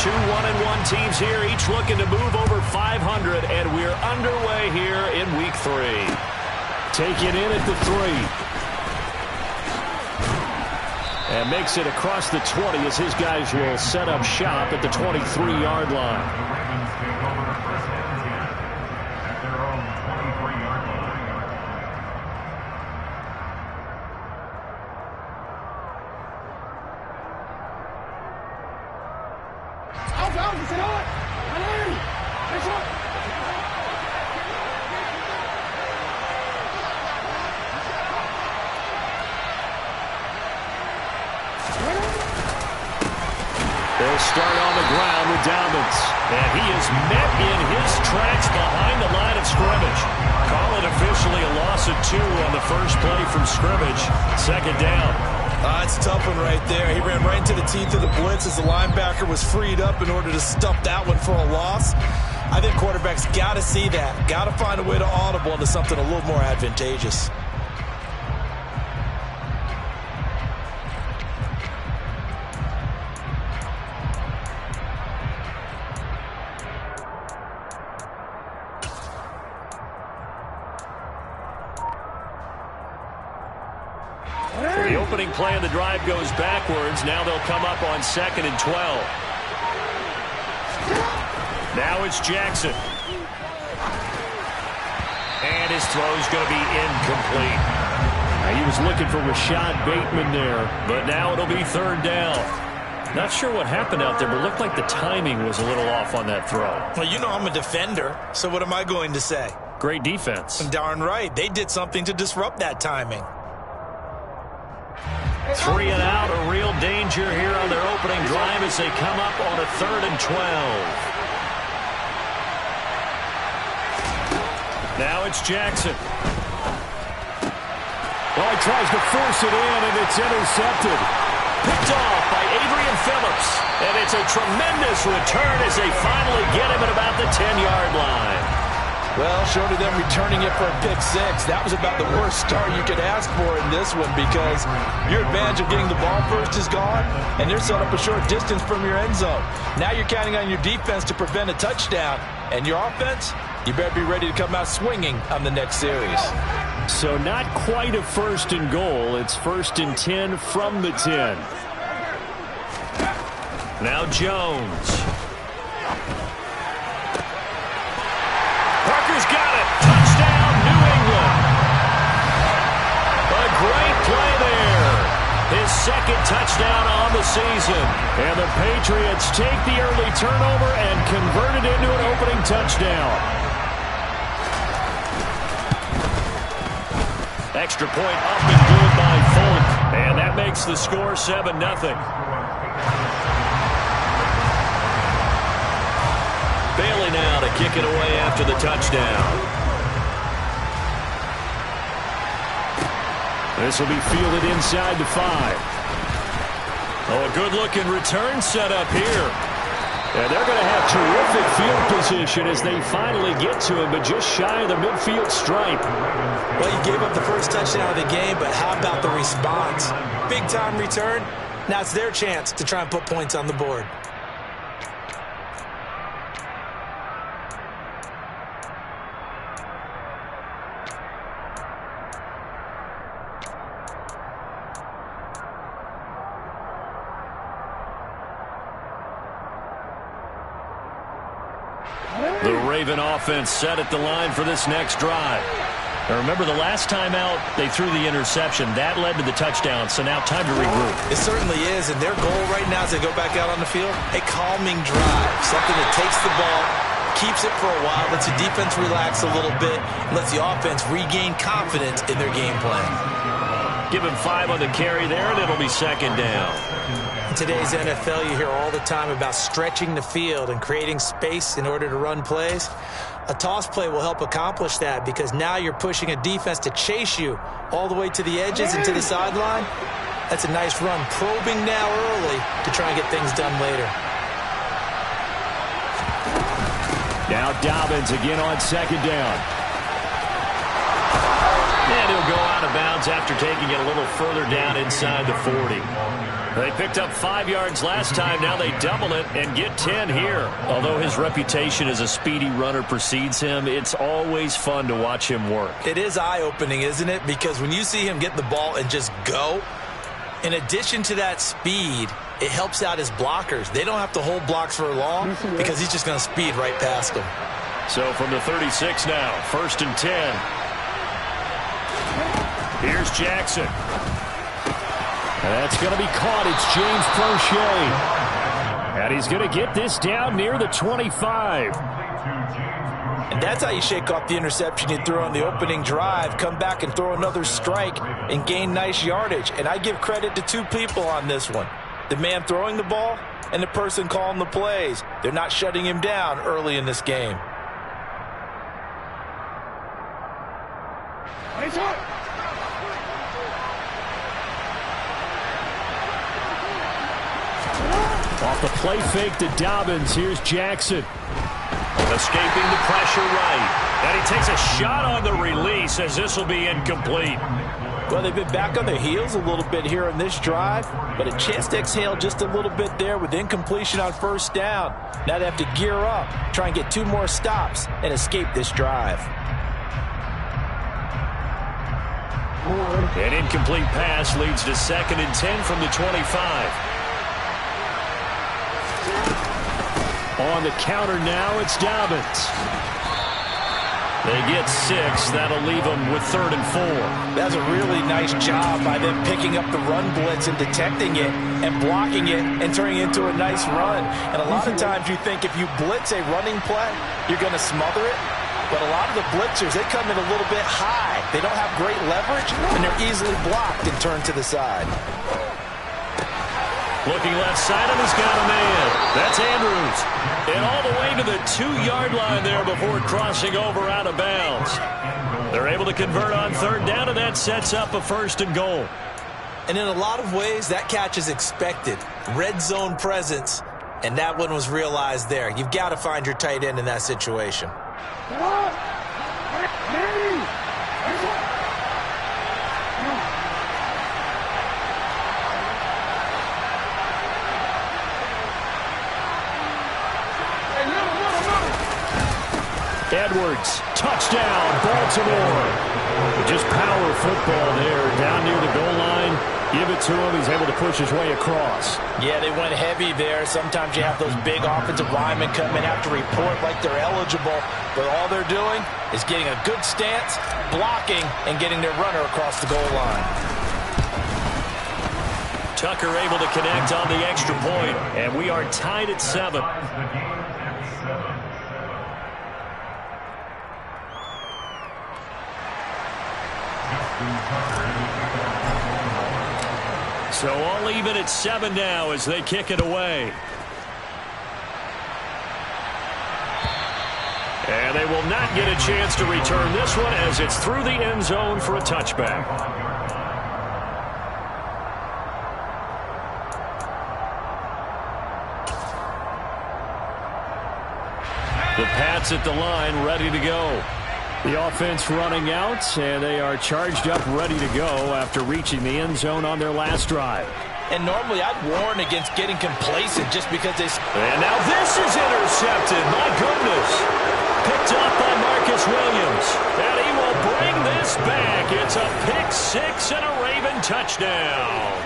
Two 1-1 teams here, each looking to move over 500, and we're underway here in Week 3. Take it in at the 3. And makes it across the 20 as his guys will set up shop at the 23-yard line. They'll start on the ground with Dobbins. And he is met in his tracks behind the line of scrimmage. Call it officially a loss of 2 on the first play from scrimmage. Second down. It's a tough one right there. He ran right into the teeth of the blitz as the linebacker was freed up in order to stump that one for a loss. I think quarterbacks got to see that. Got to find a way to audible into something a little more advantageous. The opening play of the drive goes backwards. Now they'll come up on 2nd and 12. Now it's Jackson. And his throw's going to be incomplete. He was looking for Rashad Bateman there, but now it'll be 3rd down. Not sure what happened out there, but it looked like the timing was a little off on that throw. Well, you know I'm a defender, so what am I going to say? Great defense. Darn right. They did something to disrupt that timing. 3 and out, a real danger here on their opening drive as they come up on a 3rd and 12. Now it's Jackson. Well, he tries to force it in, and it's intercepted. Picked off by Adrian Phillips. And it's a tremendous return as they finally get him at about the 10-yard line. Well, short of them returning it for a pick-6, that was about the worst start you could ask for in this one because your advantage of getting the ball first is gone, and they're set up a short distance from your end zone. Now you're counting on your defense to prevent a touchdown, and your offense, you better be ready to come out swinging on the next series. So not quite a 1st and goal. It's 1st and 10 from the 10. Now Jones. Got it. Touchdown, New England. A great play there. His 2nd touchdown on the season. And the Patriots take the early turnover and convert it into an opening touchdown. Extra point up and good by Folk. And that makes the score 7-0. Bailey now to kick it away after the touchdown. This will be fielded inside the 5. Oh, a good-looking return set up here. And they're going to have terrific field position as they finally get to him, but just shy of the midfield stripe. Well, you gave up the first touchdown of the game, but how about the response? Big-time return. Now it's their chance to try and put points on the board. The Raven offense set at the line for this next drive. Now remember, the last time out, they threw the interception. That led to the touchdown, so now time to regroup. It certainly is, and their goal right now as they go back out on the field, a calming drive, something that takes the ball, keeps it for a while, lets the defense relax a little bit, lets the offense regain confidence in their game plan. Give him 5 on the carry there, and it'll be 2nd down. In today's NFL, you hear all the time about stretching the field and creating space in order to run plays. A toss play will help accomplish that because now you're pushing a defense to chase you all the way to the edges and to the sideline. That's a nice run, probing now early to try and get things done later. Now Dobbins again on 2nd down. And he'll go out of bounds after taking it a little further down inside the 40. They picked up 5 yards last time. Now they double it and get 10 here. Although his reputation as a speedy runner precedes him, it's always fun to watch him work. It is eye-opening, isn't it? Because when you see him get the ball and just go, in addition to that speed, it helps out his blockers. They don't have to hold blocks for long because he's just going to speed right past them. So from the 36 now, 1st and 10. Here's Jackson. That's going to be caught. It's James Prochet. And he's going to get this down near the 25. And that's how you shake off the interception you threw on the opening drive. Come back and throw another strike and gain nice yardage. And I give credit to 2 people on this one. The man throwing the ball and the person calling the plays. They're not shutting him down early in this game. Off the play fake to Dobbins. Here's Jackson. Escaping the pressure right. And he takes a shot on the release as this will be incomplete. Well, they've been back on their heels a little bit here in this drive, but a chance to exhale just a little bit there with incompletion on 1st down. Now they have to gear up, try and get 2 more stops, and escape this drive. An incomplete pass leads to 2nd and 10 from the 25. On the counter now, it's Dobbins. They get 6. That'll leave them with 3rd and 4. That's a really nice job by them picking up the run blitz and detecting it and blocking it and turning it into a nice run. And a lot of times you think if you blitz a running play, you're going to smother it. But a lot of the blitzers, they come in a little bit high. They don't have great leverage, and they're easily blocked and turned to the side. Looking left side, and he's got a man. That's Andrews. And all the way to the 2-yard line there before crossing over out of bounds. They're able to convert on 3rd down, and that sets up a 1st and goal. And in a lot of ways, that catch is expected. Red zone presence, and that one was realized there. You've got to find your tight end in that situation. Edwards, touchdown, Baltimore. Just power football there, down near the goal line. Give it to him. He's able to push his way across. Yeah, they went heavy there. Sometimes you have those big offensive linemen come in, have to report like they're eligible. But all they're doing is getting a good stance, blocking, and getting their runner across the goal line. Tucker able to connect on the extra point, and we are tied at 7. So all even at 7 now as they kick it away. And they will not get a chance to return this one as it's through the end zone for a touchback. The Pats at the line, ready to go. The offense running out, and they are charged up, ready to go after reaching the end zone on their last drive. And normally I'd warn against getting complacent just because they... And now this is intercepted. My goodness. Picked up by Marcus Williams. And he will bring this back. It's a pick-6 and a Raven touchdown.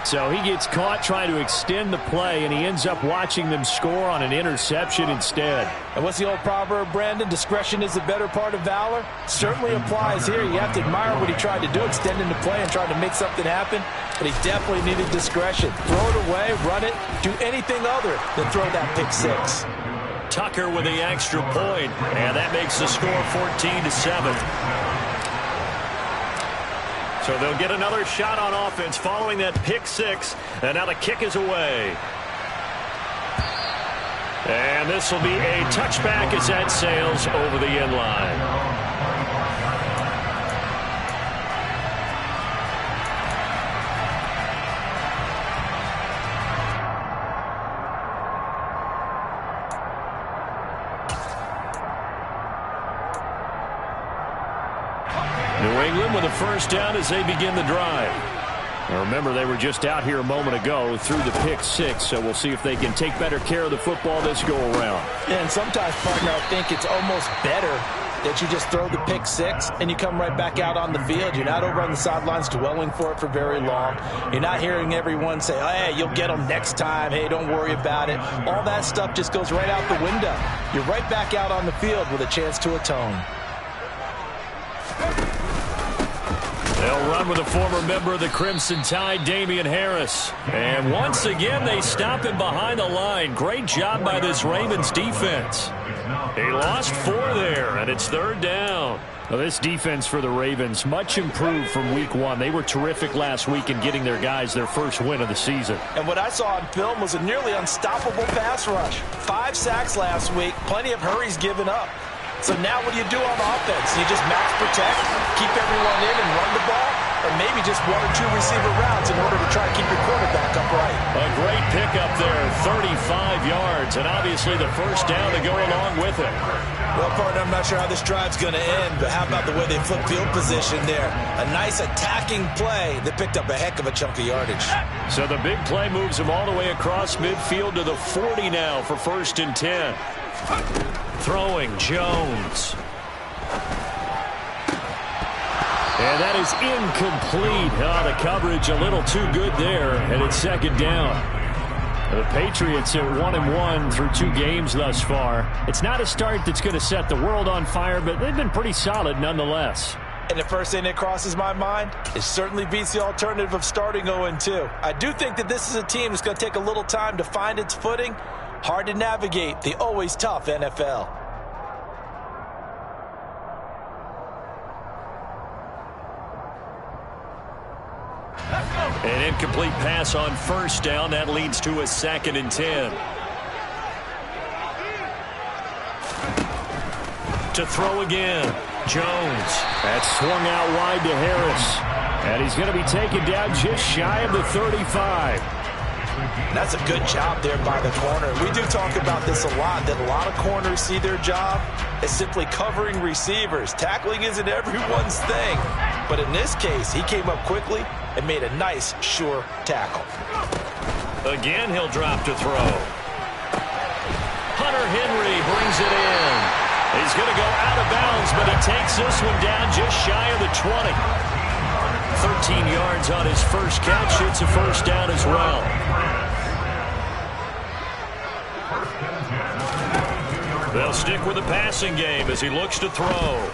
So he gets caught trying to extend the play, and he ends up watching them score on an interception instead. And what's the old proverb, Brandon? Discretion is the better part of valor. Certainly applies here. You have to admire what he tried to do, extending the play and trying to make something happen. But he definitely needed discretion. Throw it away, run it, do anything other than throw that pick-6. Tucker with the extra point, and that makes the score 14-7. So they'll get another shot on offense following that pick-6, and now the kick is away. And this will be a touchback as that sails over the end line. New England with a first down as they begin the drive. And remember, they were just out here a moment ago through the pick six, so we'll see if they can take better care of the football this go-around. Yeah, and sometimes, partner, I think it's almost better that you just throw the pick six and you come right back out on the field. You're not over on the sidelines dwelling for it for very long. You're not hearing everyone say, oh, hey, you'll get them next time. Hey, don't worry about it. All that stuff just goes right out the window. You're right back out on the field with a chance to atone. They'll run with a former member of the Crimson Tide, Damian Harris. And once again, they stop him behind the line. Great job by this Ravens defense. He lost 4 there, and it's 3rd down. Well, this defense for the Ravens, much improved from week 1. They were terrific last week in getting their guys their first win of the season. And what I saw on film was a nearly unstoppable pass rush. 5 sacks last week, plenty of hurries given up. So now what do you do on offense? You just max protect, keep everyone in and run the ball, or maybe just 1 or 2 receiver routes in order to try to keep your quarterback upright. A great pickup there, 35 yards, and obviously the first down to go along with it. Well, partner, I'm not sure how this drive's going to end, but how about the way they flip field position there? A nice attacking play that picked up a heck of a chunk of yardage. So the big play moves them all the way across midfield to the 40 now for 1st and 10. Throwing Jones. And that is incomplete. The coverage a little too good there, and it's 2nd down. The Patriots are 1-1 through 2 games thus far. It's not a start that's going to set the world on fire, but they've been pretty solid nonetheless. And the first thing that crosses my mind, it certainly beats the alternative of starting 0-2. I do think that this is a team that's going to take a little time to find its footing. Hard to navigate the always tough NFL. An incomplete pass on 1st down. That leads to a 2nd and 10. To throw again. Jones. That's swung out wide to Harris. And he's going to be taken down just shy of the 35. That's a good job there by the corner. We do talk about this a lot, that a lot of corners see their job as simply covering receivers. Tackling isn't everyone's thing. But in this case, he came up quickly and made a nice, sure tackle. Again, he'll drop to throw. Hunter Henry brings it in. He's going to go out of bounds, but he takes this one down just shy of the 20. 13 yards on his first catch. It's a 1st down as well. They'll stick with the passing game as he looks to throw.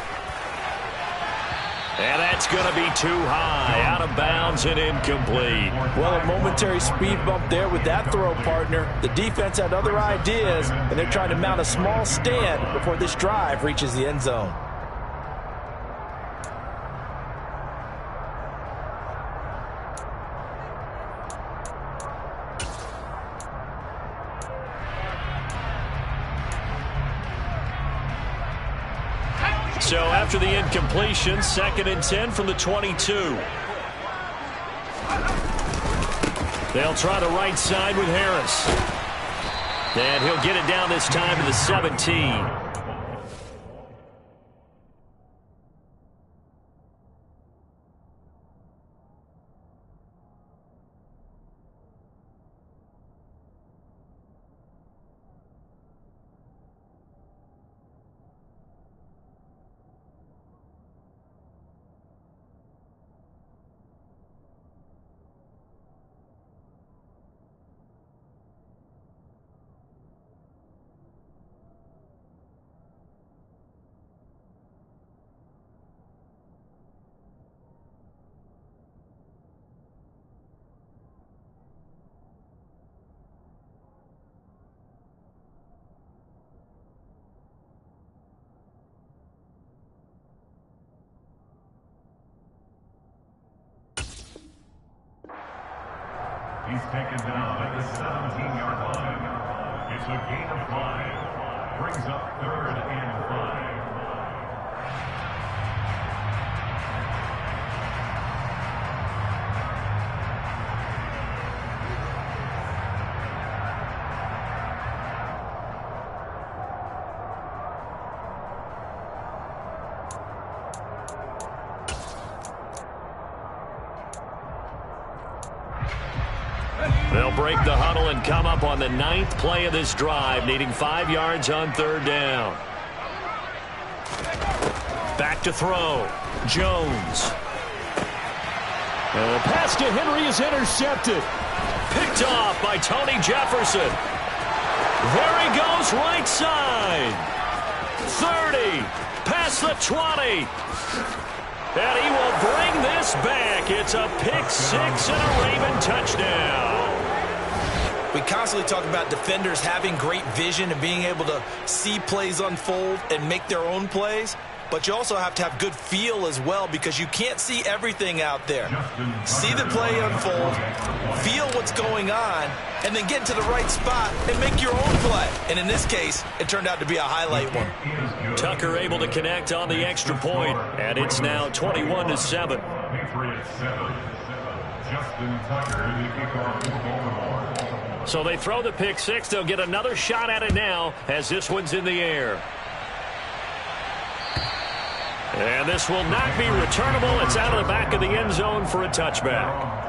And that's going to be too high, out of bounds and incomplete. Well, a momentary speed bump there with that throw, partner. The defense had other ideas, and they're trying to mount a small stand before this drive reaches the end zone. So after the incompletion, 2nd and 10 from the 22. They'll try the right side with Harris. And he'll get it down this time to the 17. He's taken down at the 17-yard line. It's a gain of 5. Brings up 3rd and 5. They'll break the huddle and come up on the 9th play of this drive, needing 5 yards on 3rd down. Back to throw. Jones. And the pass to Henry is intercepted. Picked off by Tony Jefferson. There he goes, right side. 30. Past the 20. And he will bring this back. It's a pick 6 and a Raven touchdown. We constantly talk about defenders having great vision and being able to see plays unfold and make their own plays. But you also have to have good feel as well, because you can't see everything out there. See the play unfold, feel what's going on, and then get to the right spot and make your own play. And in this case, it turned out to be a highlight one. Tucker able to connect on the extra point, and it's now 21-7. Patriots 7. Justin Tucker, the kickoff for Baltimore. So they throw the pick 6. They'll get another shot at it now as this one's in the air. And this will not be returnable. It's out of the back of the end zone for a touchback.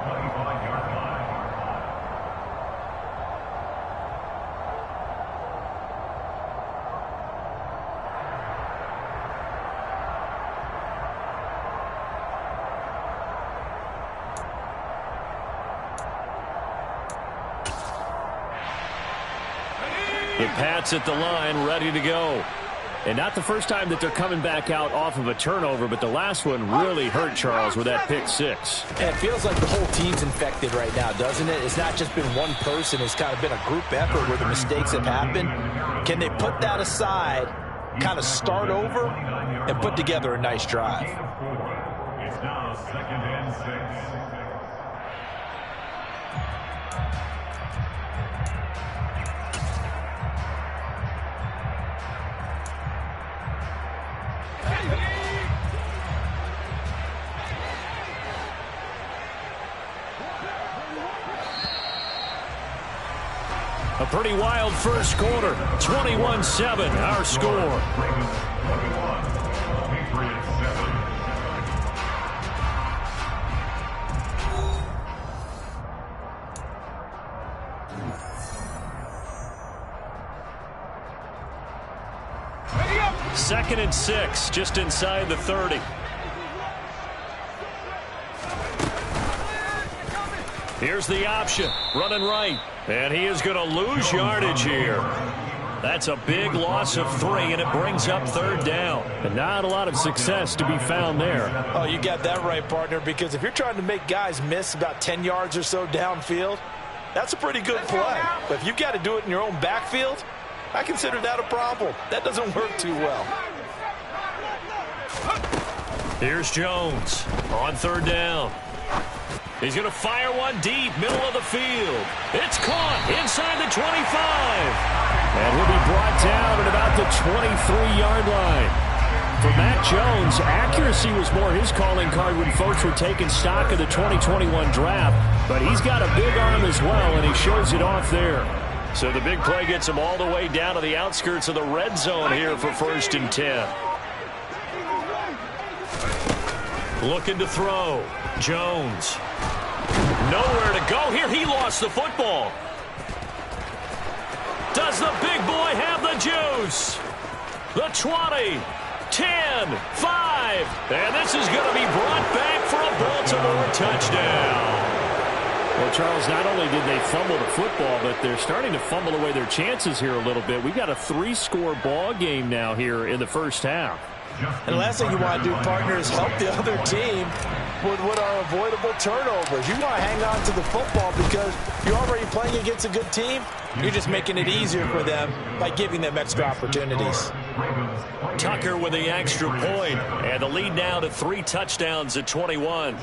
The Pats at the line, ready to go. And not the first time that they're coming back out off of a turnover, but the last one really hurt Charles with that pick 6. And it feels like the whole team's infected right now, doesn't it? It's not just been one person. It's kind of been a group effort where the mistakes have happened. Can they put that aside, kind of start over, and put together a nice drive? It's now 2nd and 6. A pretty wild first quarter. 21-7, our score. Patriots 7. Second and 6, just inside the 30. Here's the option, running right. And he is going to lose yardage here. That's a big loss of 3, and it brings up 3rd down. And not a lot of success to be found there. Oh, you got that right, partner, because if you're trying to make guys miss about 10 yards or so downfield, that's a pretty good play. But if you've got to do it in your own backfield, I consider that a problem. That doesn't work too well. Here's Jones on 3rd down. He's going to fire one deep, middle of the field. It's caught inside the 25. And he'll be brought down at about the 23-yard line. For Matt Jones, accuracy was more his calling card when folks were taking stock of the 2021 draft. But he's got a big arm as well, and he shows it off there. So the big play gets him all the way down to the outskirts of the red zone here for 1st and 10. Looking to throw. Jones. Nowhere to go here. He lost the football. Does the big boy have the juice? The 20, 10, 5. And this is going to be brought back for a Baltimore touchdown. Well, Charles, not only did they fumble the football, but they're starting to fumble away their chances here a little bit. We've got a 3-score ball game now here in the first half. And the last thing you want to do, partner, is help the other team with what are avoidable turnovers. You want to hang on to the football because you're already playing against a good team. You're just making it easier for them by giving them extra opportunities. Tucker with the extra point, and the lead now to 3 touchdowns at 21.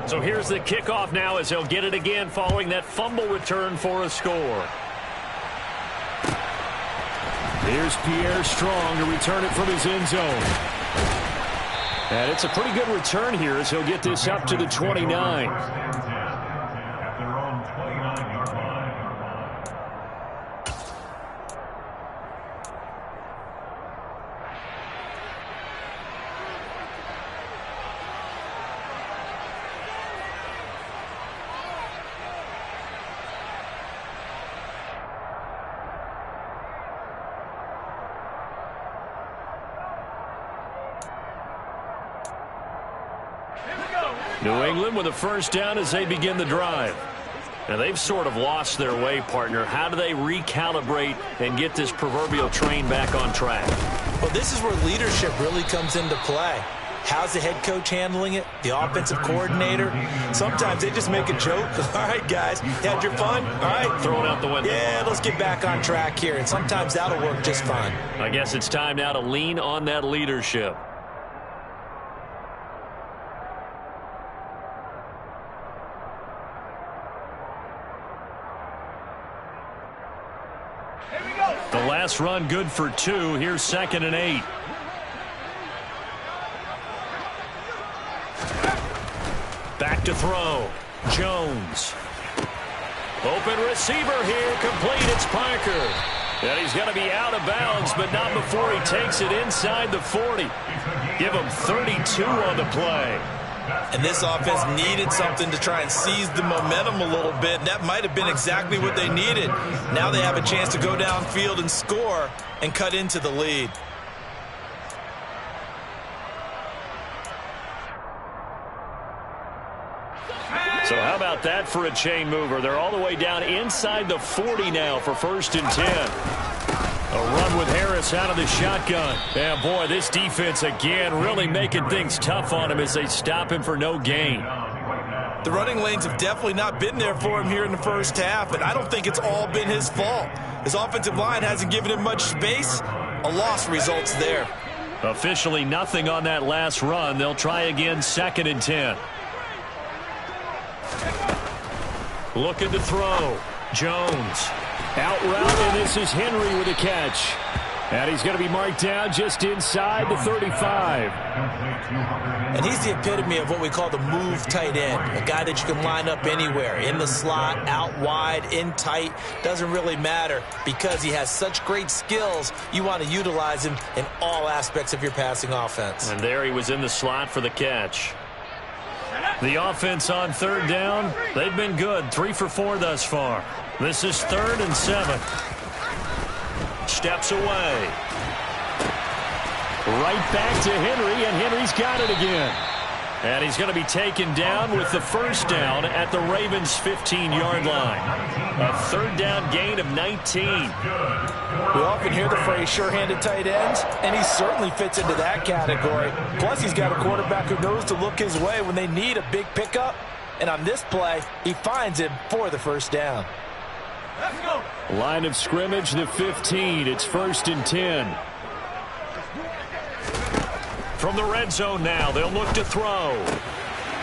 So here's the kickoff now as he'll get it again following that fumble return for a score. Here's Pierre Strong to return it from his end zone. And it's a pretty good return here as he'll get this up to the 29. New England with a first down as they begin the drive. Now, they've sort of lost their way, partner. How do they recalibrate and get this proverbial train back on track? Well, this is where leadership really comes into play. How's the head coach handling it? The offensive coordinator? Sometimes they just make a joke. All right, guys, you had your fun? All right. Throw it out the window. Yeah, let's get back on track here. And sometimes that'll work just fine. I guess it's time now to lean on that leadership. The last run good for 2. Here's 2nd and 8. Back to throw. Jones. Open receiver here. Complete. It's Parker. And he's going to be out of bounds, but not before he takes it inside the 40. Give him 32 on the play. And this offense needed something to try and seize the momentum a little bit. And that might have been exactly what they needed. Now they have a chance to go downfield and score and cut into the lead. So how about that for a chain mover? They're all the way down inside the 40 now for 1st and 10. A run with Harris out of the shotgun. And boy, this defense again really making things tough on him as they stop him for no gain. The running lanes have definitely not been there for him here in the first half, and I don't think it's all been his fault. His offensive line hasn't given him much space. A loss results there. Officially nothing on that last run. They'll try again 2nd and 10. Looking to throw. Jones. Out route, and this is Henry with a catch. And he's going to be marked down just inside the 35. And he's the epitome of what we call the move tight end. A guy that you can line up anywhere. In the slot, out wide, in tight. Doesn't really matter because he has such great skills. You want to utilize him in all aspects of your passing offense. And there he was in the slot for the catch. The offense on 3rd down, they've been good. 3 for 4 thus far. This is 3rd and 7. Steps away. Right back to Henry, and Henry's got it again. And he's going to be taken down with the first down at the Ravens' 15-yard line. A 3rd down gain of 19. We often hear the phrase sure-handed tight ends, and he certainly fits into that category. Plus, he's got a quarterback who knows to look his way when they need a big pickup. And on this play, he finds him for the first down. Let's go. Line of scrimmage, the 15. It's 1st and 10. From the red zone now, they'll look to throw.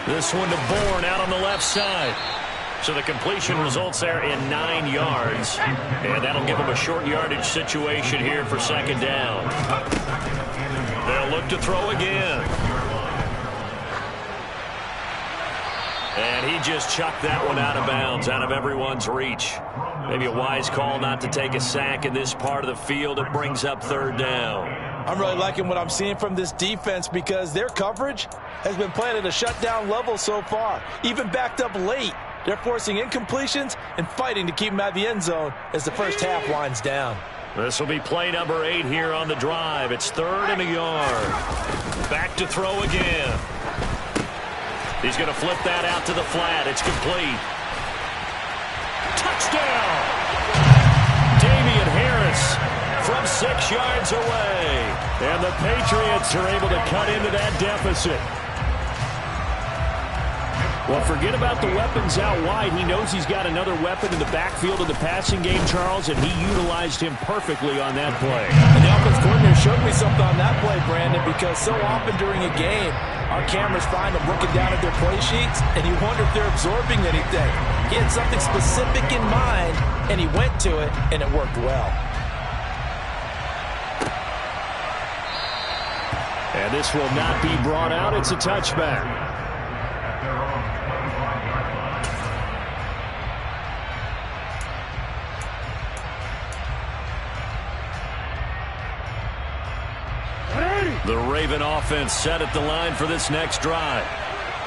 This one to Bourne out on the left side. So the completion results there in 9 yards. And that'll give them a short yardage situation here for 2nd down. They'll look to throw again. And he just chucked that one out of bounds, out of everyone's reach. Maybe a wise call not to take a sack in this part of the field. It brings up 3rd down. I'm really liking what I'm seeing from this defense because their coverage has been played at a shutdown level so far. Even backed up late, they're forcing incompletions and fighting to keep them out of the end zone as the first half winds down. This will be play number 8 here on the drive. It's 3rd and a yard. Back to throw again. He's going to flip that out to the flat. It's complete. Touchdown! Damian Harris from 6 yards away. And the Patriots are able to cut into that deficit. Well, forget about the weapons out wide. He knows he's got another weapon in the backfield of the passing game, Charles, and he utilized him perfectly on that play. And the offense coordinator showed me something on that play, Brandon, because so often during a game, our cameras find them looking down at their play sheets, and you wonder if they're absorbing anything. He had something specific in mind, and he went to it, and it worked well. And this will not be brought out. It's a touchback. The Raven offense set at the line for this next drive.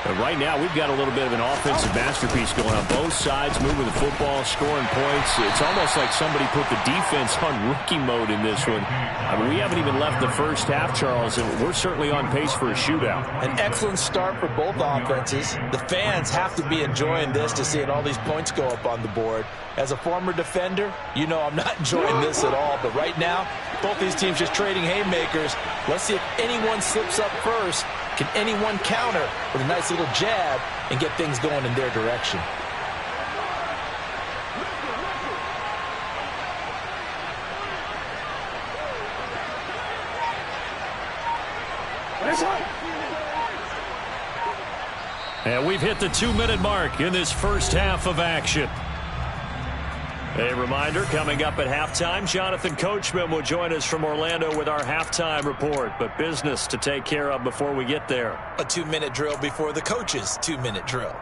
And right now, we've got a little bit of an offensive masterpiece going on both sides, moving the football, scoring points. It's almost like somebody put the defense on rookie mode in this one. I mean, we haven't even left the first half, Charles, and we're certainly on pace for a shootout. An excellent start for both offenses. The fans have to be enjoying this to seeing all these points go up on the board. As a former defender, you know I'm not enjoying this at all. But right now, both these teams just trading haymakers. Let's see if anyone slips up first. Can anyone counter with a nice little jab and get things going in their direction? And we've hit the 2-minute mark in this first half of action. A reminder, coming up at halftime, Jonathan Coachman will join us from Orlando with our halftime report. But business to take care of before we get there. A 2-minute drill before the coach's 2-minute drill.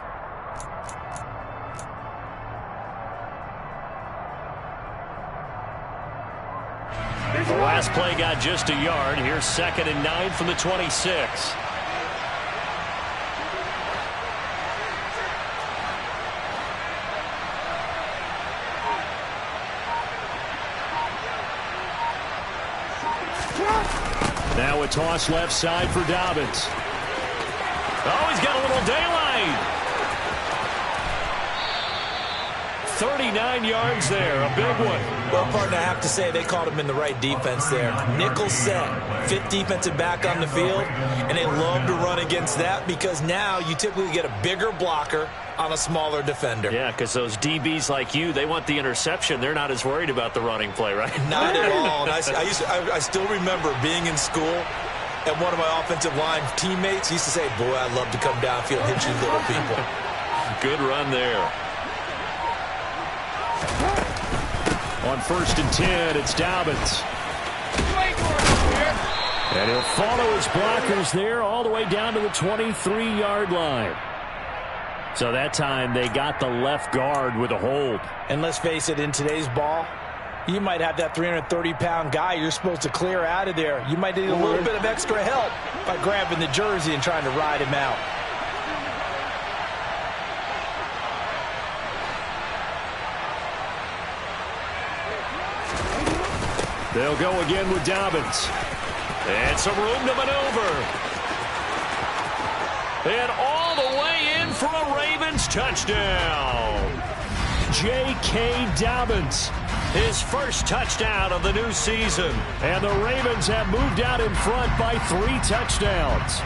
The last play got just a yard. Here's 2nd and 9 from the 26. Now a toss left side for Dobbins. Oh, he's got a little daylight. 39 yards there, a big one. Well, partner, I have to say they caught him in the right defense there. Nickel set, 5th defensive back on the field, and they love to run against that because now you typically get a bigger blocker on a smaller defender. Yeah, because those DBs like you, they want the interception. They're not as worried about the running play, right? Not at all. And I still remember being in school, and one of my offensive line teammates used to say, boy, I'd love to come downfield and hit you little people. Good run there. On 1st and 10, it's Dobbins. And he'll follow his blockers there all the way down to the 23-yard line. So that time they got the left guard with a hold. And let's face it, in today's ball, you might have that 330-pound guy you're supposed to clear out of there. You might need a little bit of extra help by grabbing the jersey and trying to ride him out. They'll go again with Dobbins. And some room to maneuver. And all the way in for a Ravens touchdown. J.K. Dobbins, his first touchdown of the new season. And the Ravens have moved out in front by 3 touchdowns.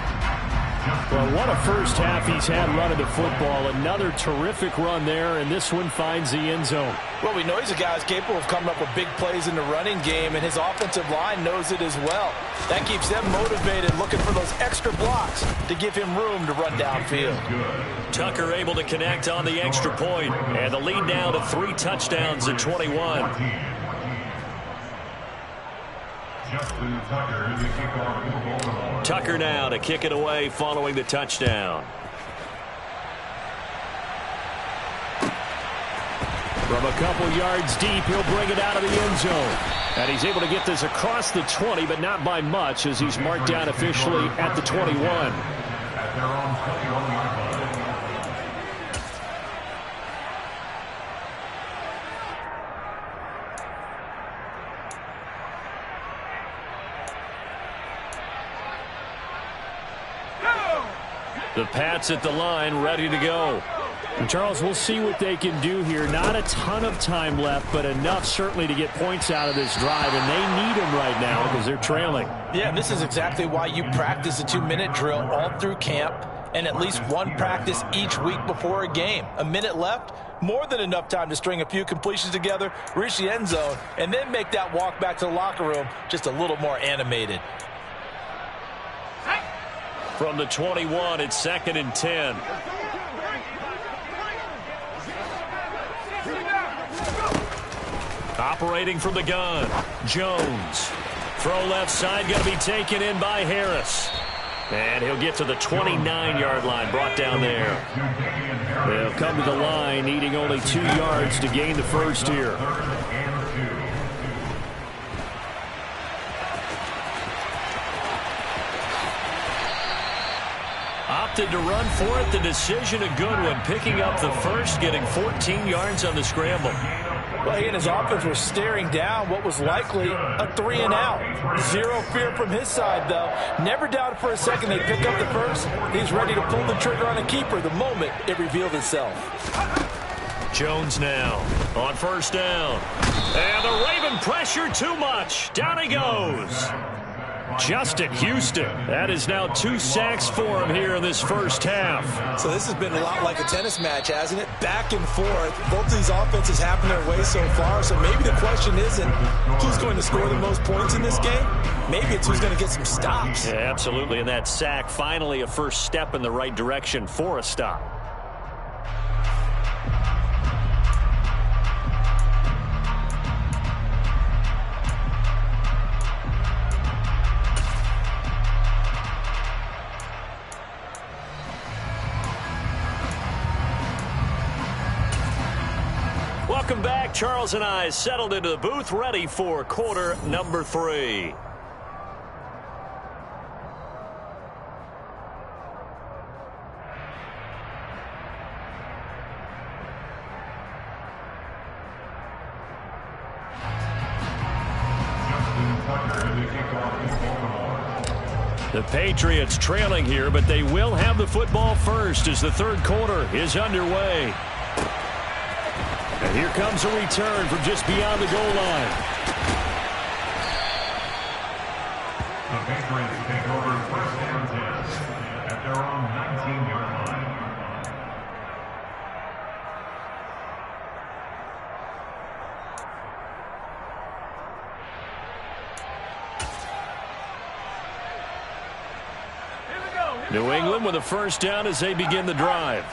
Well, what a first half he's had running the football. Another terrific run there, and this one finds the end zone. Well, we know he's a guy who's capable of coming up with big plays in the running game, and his offensive line knows it as well. That keeps them motivated, looking for those extra blocks to give him room to run downfield. Tucker able to connect on the extra point, and the lead now to 3 touchdowns at 21. Tucker now to kick it away following the touchdown. From a couple yards deep, he'll bring it out of the end zone. And he's able to get this across the 20, but not by much, as he's marked down officially at the 21. At their own 21-yard line. The Pats at the line, ready to go. And Charles, we'll see what they can do here. Not a ton of time left, but enough certainly to get points out of this drive, and they need them right now because they're trailing. Yeah, and this is exactly why you practice a 2-minute drill all through camp and at least one practice each week before a game. A minute left, more than enough time to string a few completions together, reach the end zone, and then make that walk back to the locker room just a little more animated. From the 21, it's 2nd and 10. Operating from the gun, Jones. Throw left side, going to be taken in by Harris. And he'll get to the 29-yard line, brought down there. They'll come to the line, needing only 2 yards to gain the first here. opted to run for it. The decision a good one, picking up the first, getting 14 yards on the scramble. Well, he and his offense were staring down what was likely a 3-and-out. Zero fear from his side, though. Never doubted for a second they'd pick up the first. He's ready to pull the trigger on a keeper the moment it revealed itself. Jones now on first down. And the Raven pressure too much. Down he goes. Justin Houston. That is now 2 sacks for him here in this first half. So this has been a lot like a tennis match, hasn't it? Back and forth. Both of these offenses happen their way so far. So maybe the question isn't who's going to score the most points in this game. Maybe it's who's going to get some stops. Yeah, absolutely. And that sack, finally a first step in the right direction for a stop. Welcome back. Charles and I settled into the booth, ready for quarter number 3. The Patriots trailing here, but they will have the football first as the third quarter is underway. And here comes a return from just beyond the goal line. The Patriots take over first and 10 at their own 19-yard line. New England with a first down as they begin the drive.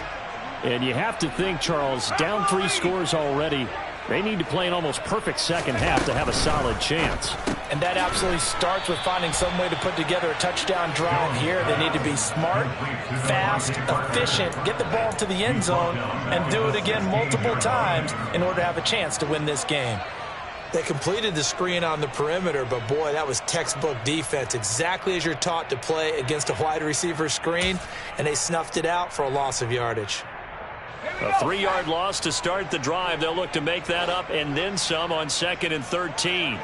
And you have to think, Charles, down 3 scores already. They need to play an almost perfect second half to have a solid chance. And that absolutely starts with finding some way to put together a touchdown drive here. They need to be smart, fast, efficient, get the ball to the end zone, and do it again multiple times in order to have a chance to win this game. They completed the screen on the perimeter, but boy, that was textbook defense. Exactly as you're taught to play against a wide receiver screen, and they snuffed it out for a loss of yardage. A 3-yard loss to start the drive. They'll look to make that up and then some on 2nd and 13.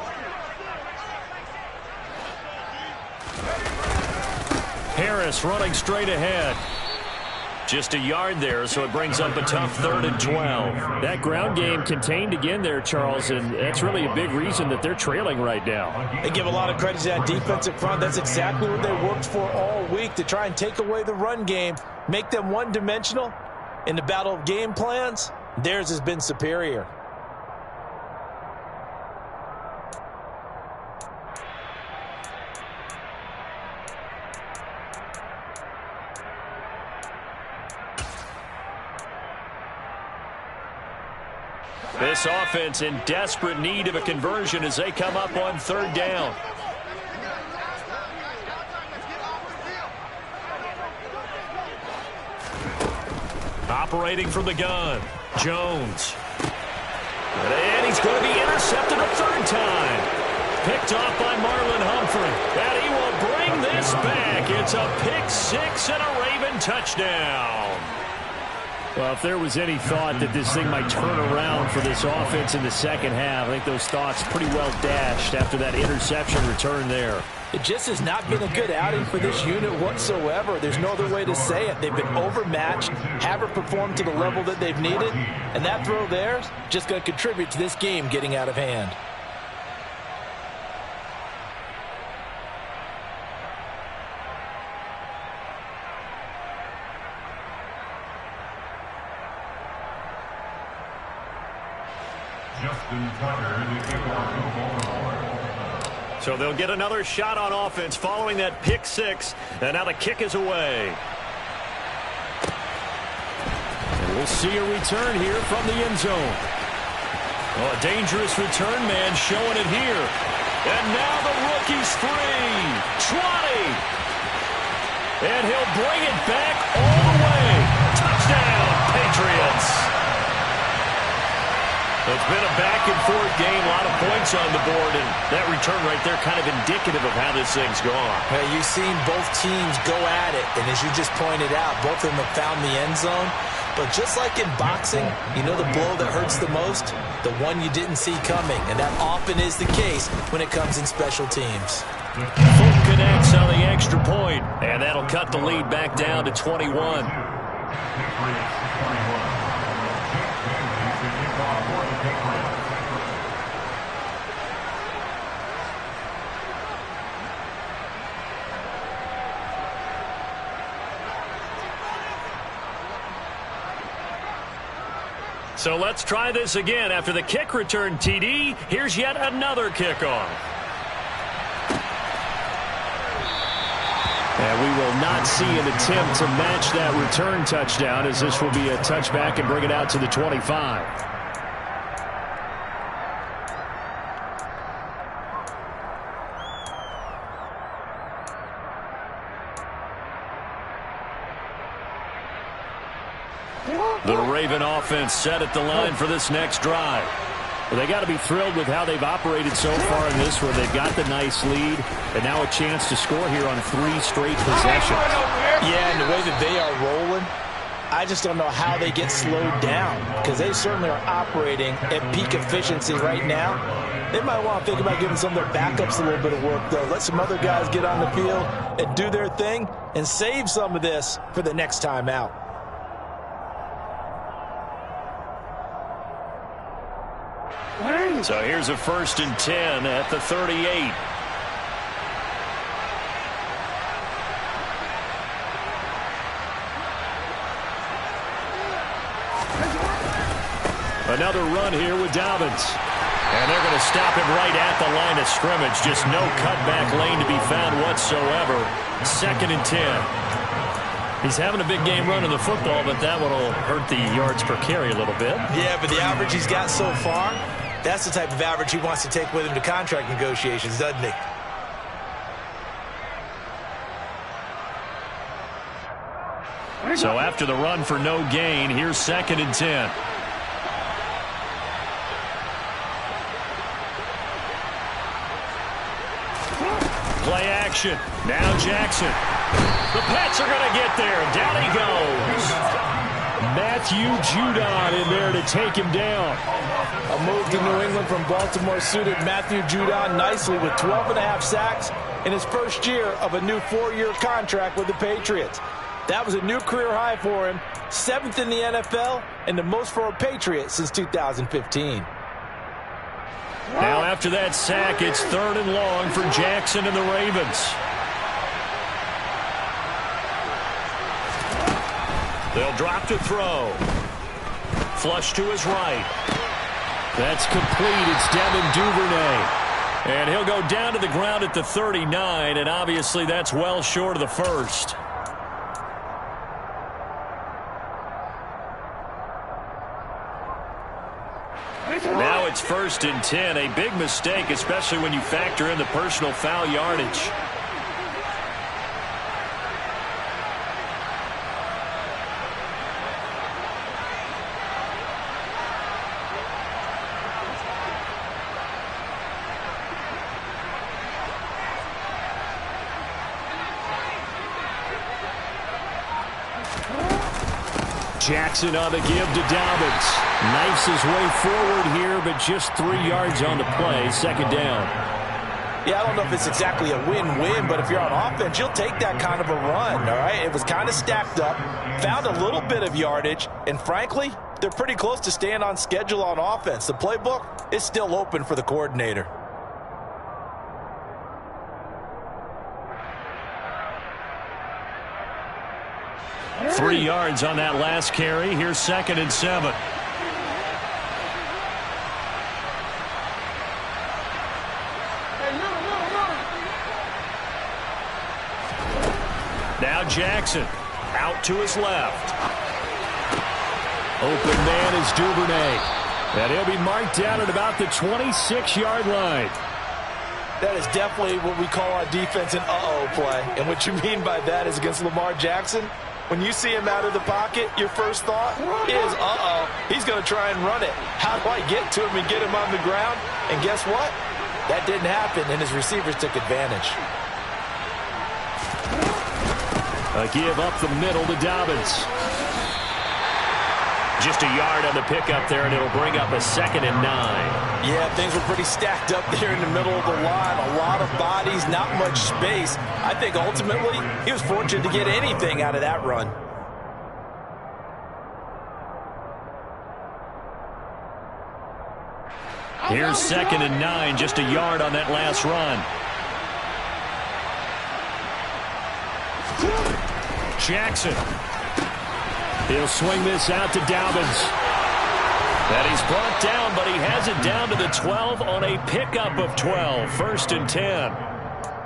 Harris running straight ahead. Just a yard there, so it brings up a tough 3rd and 12. That ground game contained again there, Charles, and that's really a big reason that they're trailing right now. They give a lot of credit to that defensive front. That's exactly what they worked for all week, to try and take away the run game, make them one-dimensional. In the battle of game plans, theirs has been superior. This offense in desperate need of a conversion as they come up on 3rd down. Operating from the gun, Jones. And he's going to be intercepted a 3rd time. Picked off by Marlon Humphrey. And he will bring this back. It's a pick 6 and a Raven touchdown. Well, if there was any thought that this thing might turn around for this offense in the second half, I think those thoughts pretty well dashed after that interception return there. It just has not been a good outing for this unit whatsoever. There's no other way to say it. They've been overmatched, haven't performed to the level that they've needed, and that throw there is just going to contribute to this game getting out of hand. So they'll get another shot on offense following that pick 6, and now the kick is away. And we'll see a return here from the end zone. Oh, a dangerous return man showing it here. And now the rookie's free. 20. And he'll bring it back all the way. Touchdown, Patriots. It's been a back-and-forth game, a lot of points on the board, and that return right there kind of indicative of how this thing's gone. Well, you've seen both teams go at it, and as you just pointed out, both of them have found the end zone. But just like in boxing, you know the blow that hurts the most? The one you didn't see coming, and that often is the case when it comes in special teams. Fulton connects on the extra point, and that'll cut the lead back down to 21. So let's try this again. After the kick return TD, here's yet another kickoff. And we will not see an attempt to match that return touchdown, as this will be a touchback and bring it out to the 25. The Raven offense set at the line for this next drive. Well, they got to be thrilled with how they've operated so far in this, where they've got the nice lead and now a chance to score here on 3 straight possessions. Yeah, and the way that they are rolling, I just don't know how they get slowed down, because they certainly are operating at peak efficiency right now. They might want to think about giving some of their backups a little bit of work, though. Let some other guys get on the field and do their thing and save some of this for the next time out. So here's a 1st and 10 at the 38. Another run here with Dobbins. And they're going to stop him right at the line of scrimmage. Just no cutback lane to be found whatsoever. 2nd and 10. He's having a big game running the football, but that one will hurt the yards per carry a little bit. Yeah, but the average he's got so far, that's the type of average he wants to take with him to contract negotiations, doesn't he? So after the run for no gain, here's 2nd and 10. Play action. Now Jackson. The Pats are going to get there. Down he goes. Matthew Judon in there to take him down. A move to New England from Baltimore suited Matthew Judon nicely with 12.5 sacks in his first year of a new 4-year contract with the Patriots. That was a new career high for him, 7th in the NFL, and the most for a Patriot since 2015. Now after that sack, it's 3rd and long for Jackson and the Ravens. They'll drop to throw. Flush to his right. That's complete. It's Devin Duvernay. And he'll go down to the ground at the 39, and obviously that's well short of the first. Now it's 1st and 10. A big mistake, especially when you factor in the personal foul yardage. Jackson on the give to Dobbins. Knifes his way forward here, but just 3 yards on the play. 2nd down. Yeah, I don't know if it's exactly a win-win, but if you're on offense, you'll take that kind of a run, all right? It was kind of stacked up, found a little bit of yardage, and frankly, they're pretty close to staying on schedule on offense. The playbook is still open for the coordinator. Three yards on that last carry. Here's 2nd and 7. Now Jackson out to his left. Open man is Duvernay. And he'll be marked down at about the 26-yard line. That is definitely what we call our defense an uh-oh play. And what you mean by that is against Lamar Jackson, When you see him out of the pocket, your first thought is, he's going to try and run it. How do I get to him and get him on the ground? And guess what? That didn't happen, and his receivers took advantage. A give up the middle to Dobbins. Just a yard on the pickup there, and it'll bring up a 2nd and 9. Yeah, things were pretty stacked up there in the middle of the line. A lot of bodies, not much space. I think ultimately he was fortunate to get anything out of that run. Here's 2nd and 9, just a yard on that last run. Jackson. He'll swing this out to Dobbins. And he's brought down, but he has it down to the 12 on a pickup of 12. 1st and 10.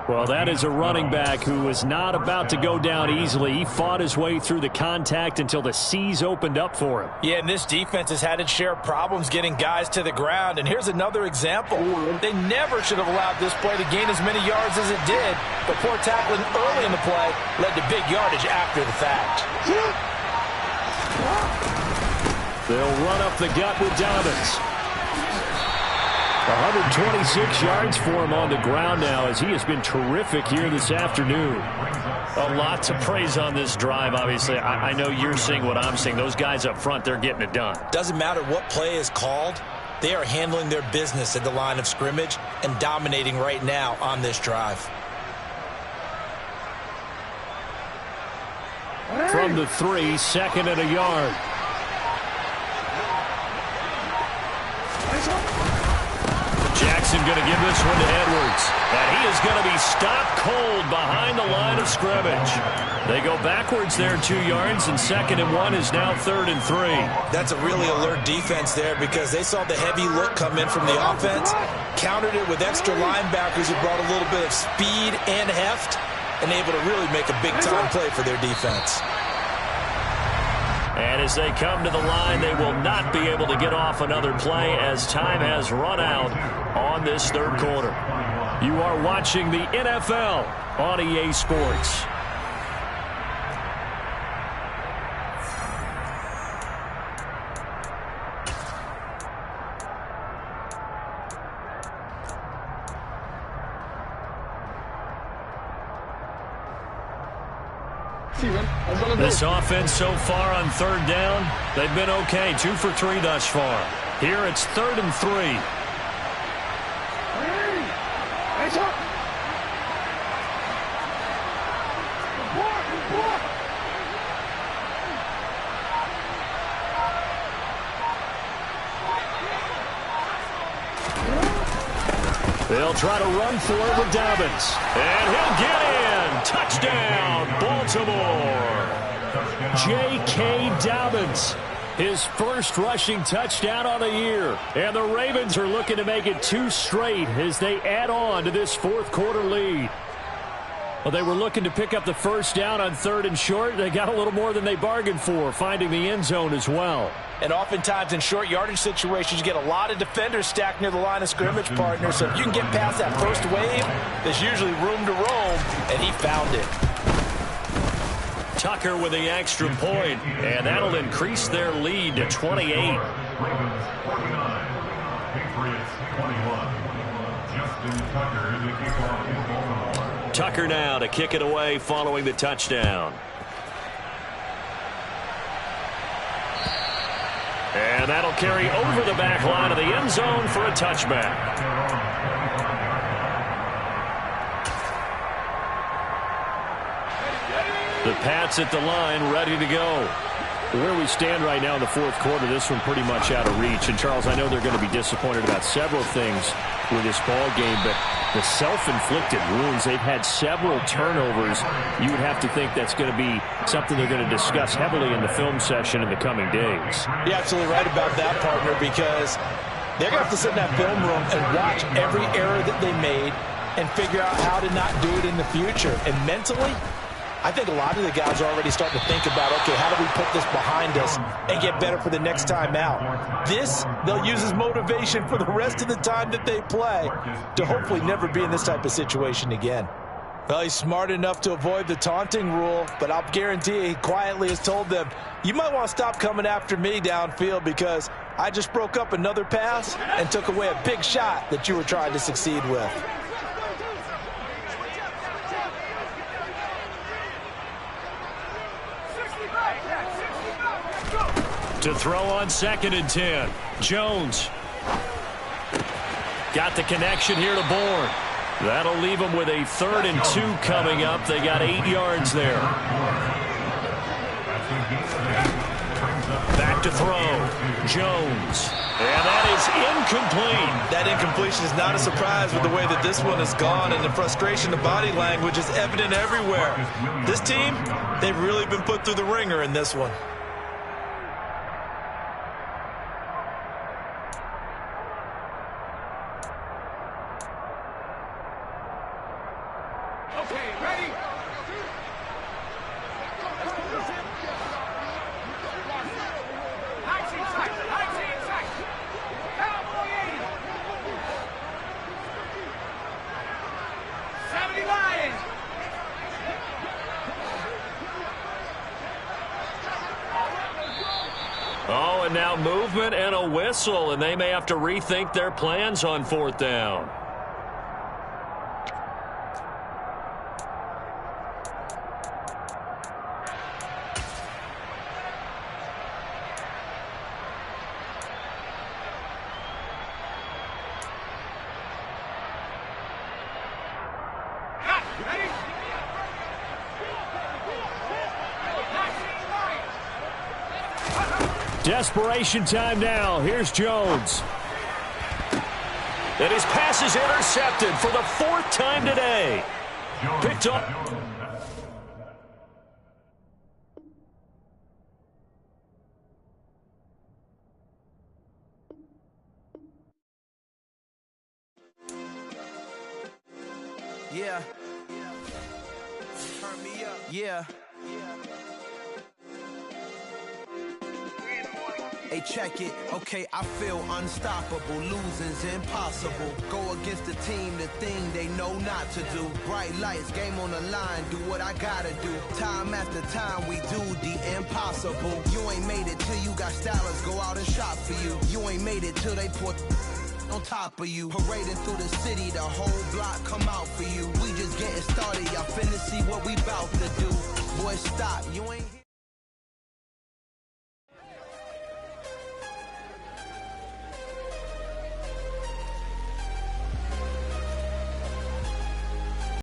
Well, that is a running back who was not about to go down easily. He fought his way through the contact until the seas opened up for him. Yeah, and this defense has had its share of problems getting guys to the ground. And here's another example. They never should have allowed this play to gain as many yards as it did. But poor tackling early in the play led to big yardage after the fact. They'll run up the gut with Dobbins. 126 yards for him on the ground now, as he has been terrific here this afternoon. A lot to praise on this drive, obviously. I know you're seeing what I'm seeing. Those guys up front, they're getting it done. Doesn't matter what play is called. They are handling their business at the line of scrimmage and dominating right now on this drive. From the 3, 2nd and a yard. Jackson going to give this one to Edwards. And he is going to be stopped cold behind the line of scrimmage. They go backwards there 2 yards, and 2nd and 1 is now 3rd and 3. That's a really alert defense there because they saw the heavy look come in from the offense, countered it with extra linebackers who brought a little bit of speed and heft, and able to really make a big-time play for their defense. And as they come to the line, they will not be able to get off another play as time has run out on this 3rd quarter. You are watching the NFL on EA Sports. This offense so far on 3rd down, they've been okay. 2 for 3 thus far. Here it's 3rd and 3. They'll try to run for it with Dobbins. And he'll get in. Touchdown, Baltimore. J.K. Dobbins, his first rushing touchdown on the year. And the Ravens are looking to make it 2 straight as they add on to this 4th quarter lead. Well, they were looking to pick up the 1st down on 3rd and short. They got a little more than they bargained for, finding the end zone as well. And oftentimes in short yardage situations, you get a lot of defenders stacked near the line of scrimmage, partner. So if you can get past that first wave, there's usually room to roam, and he found it. Tucker with the extra point, and that'll increase their lead to 28. Ravens 49, Patriots 21. Justin Tucker, the kickoff in Baltimore. Tucker now to kick it away following the touchdown. And that'll carry over the back line of the end zone for a touchback. The Pats at the line, ready to go. Where we stand right now in the 4th quarter, this one pretty much out of reach. And, Charles, I know they're going to be disappointed about several things with this ball game, but the self-inflicted wounds, they've had several turnovers. You would have to think that's going to be something they're going to discuss heavily in the film session in the coming days. You're absolutely right about that, partner, because they're going to have to sit in that film room and watch every error that they made and figure out how to not do it in the future. And mentally, I think a lot of the guys are already starting to think about, okay, how do we put this behind us and get better for the next time out? This, they'll use as motivation for the rest of the time that they play to hopefully never be in this type of situation again. Well, he's smart enough to avoid the taunting rule, but I'll guarantee he quietly has told them, you might want to stop coming after me downfield because I just broke up another pass and took away a big shot that you were trying to succeed with. To throw on 2nd and 10. Jones. Got the connection here to Bourne. That'll leave them with a 3rd and 2 coming up. They got 8 yards there. Back to throw. Jones. And that is incomplete. That incompletion is not a surprise with the way that this one has gone, and the frustration, the body language is evident everywhere. This team, they've really been put through the ringer in this one. Oh, and now movement and a whistle, and they may have to rethink their plans on 4th down. Desperation time now. Here's Jones. And his pass is intercepted for the 4th time today. Picked up. Yeah. Turn me up. Yeah. Hey, check it. Okay, I feel unstoppable. Losing's impossible. Go against the team, the thing they know not to do. Bright lights, game on the line. Do what I gotta do. Time after time, we do the impossible. You ain't made it till you got stylers go out and shop for you. You ain't made it till they put on top of you. Parading through the city, the whole block come out for you. We just getting started. Y'all finna see what we bout to do. Boy, stop. You ain't